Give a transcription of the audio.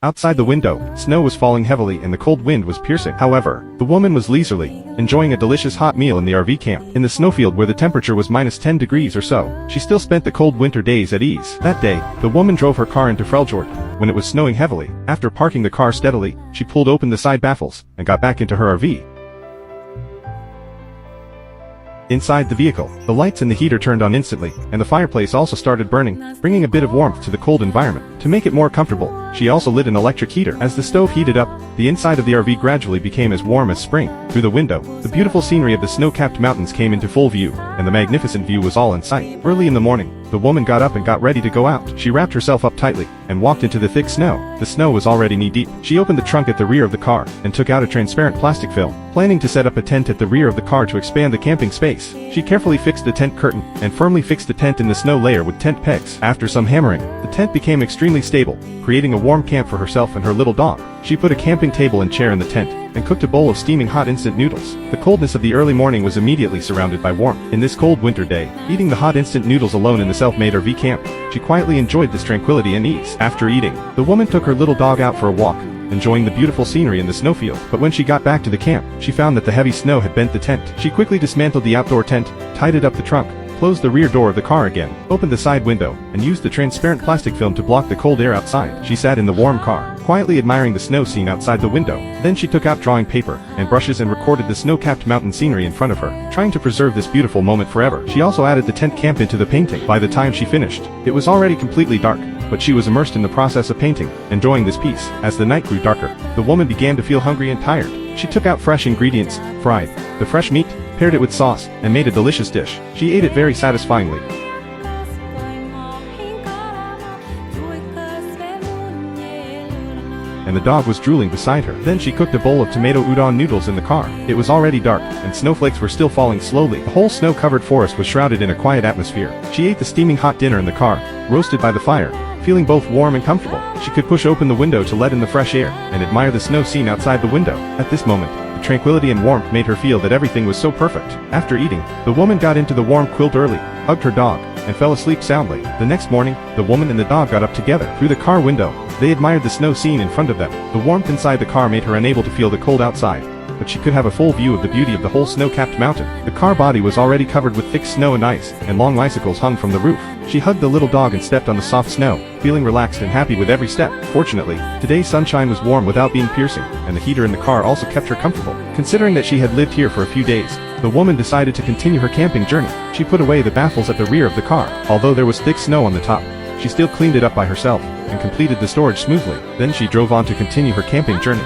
Outside the window, snow was falling heavily and the cold wind was piercing. However, the woman was leisurely, enjoying a delicious hot meal in the RV camp. In the snowfield where the temperature was -10 degrees or so, she still spent the cold winter days at ease. That day, the woman drove her car into Freljord when it was snowing heavily. After parking the car steadily, she pulled open the side baffles and got back into her RV. Inside the vehicle, the lights in the heater turned on instantly, and the fireplace also started burning, bringing a bit of warmth to the cold environment. To make it more comfortable, she also lit an electric heater. As the stove heated up, the inside of the RV gradually became as warm as spring. Through the window, the beautiful scenery of the snow-capped mountains came into full view, and the magnificent view was all in sight. Early in the morning, the woman got up and got ready to go out. She wrapped herself up tightly and walked into the thick snow. The snow was already knee-deep. She opened the trunk at the rear of the car and took out a transparent plastic film, planning to set up a tent at the rear of the car to expand the camping space. She carefully fixed the tent curtain and firmly fixed the tent in the snow layer with tent pegs. After some hammering, the tent became extremely stable, creating a warm camp for herself and her little dog. She put a camping table and chair in the tent and cooked a bowl of steaming hot instant noodles. The coldness of the early morning was immediately surrounded by warmth. In this cold winter day, eating the hot instant noodles alone in the self-made RV camp, she quietly enjoyed this tranquility and ease. After eating, the woman took her little dog out for a walk, enjoying the beautiful scenery in the snowfield. But when she got back to the camp, she found that the heavy snow had bent the tent. She quickly dismantled the outdoor tent, tidied up the trunk, closed the rear door of the car again, opened the side window, and used the transparent plastic film to block the cold air outside. She sat in the warm car, quietly admiring the snow scene outside the window. Then she took out drawing paper and brushes and recorded the snow-capped mountain scenery in front of her, trying to preserve this beautiful moment forever. She also added the tent camp into the painting. By the time she finished, it was already completely dark, but she was immersed in the process of painting, enjoying this piece. As the night grew darker, the woman began to feel hungry and tired. She took out fresh ingredients, fried the fresh meat, paired it with sauce, and made a delicious dish. She ate it very satisfyingly. And the dog was drooling beside her. Then she cooked a bowl of tomato udon noodles in the car. It was already dark, and snowflakes were still falling slowly. The whole snow-covered forest was shrouded in a quiet atmosphere. She ate the steaming hot dinner in the car, roasted by the fire, feeling both warm and comfortable. She could push open the window to let in the fresh air, and admire the snow scene outside the window. At this moment, the tranquility and warmth made her feel that everything was so perfect. After eating, the woman got into the warm quilt early, hugged her dog, and fell asleep soundly. The next morning, the woman and the dog got up together. Through the car window, they admired the snow scene in front of them. The warmth inside the car made her unable to feel the cold outside, but she could have a full view of the beauty of the whole snow-capped mountain. The car body was already covered with thick snow and ice, and long icicles hung from the roof. She hugged the little dog and stepped on the soft snow, feeling relaxed and happy with every step. Fortunately, today's sunshine was warm without being piercing, and the heater in the car also kept her comfortable. Considering that she had lived here for a few days, the woman decided to continue her camping journey. She put away the baffles at the rear of the car. Although there was thick snow on the top, she still cleaned it up by herself and completed the storage smoothly. Then she drove on to continue her camping journey.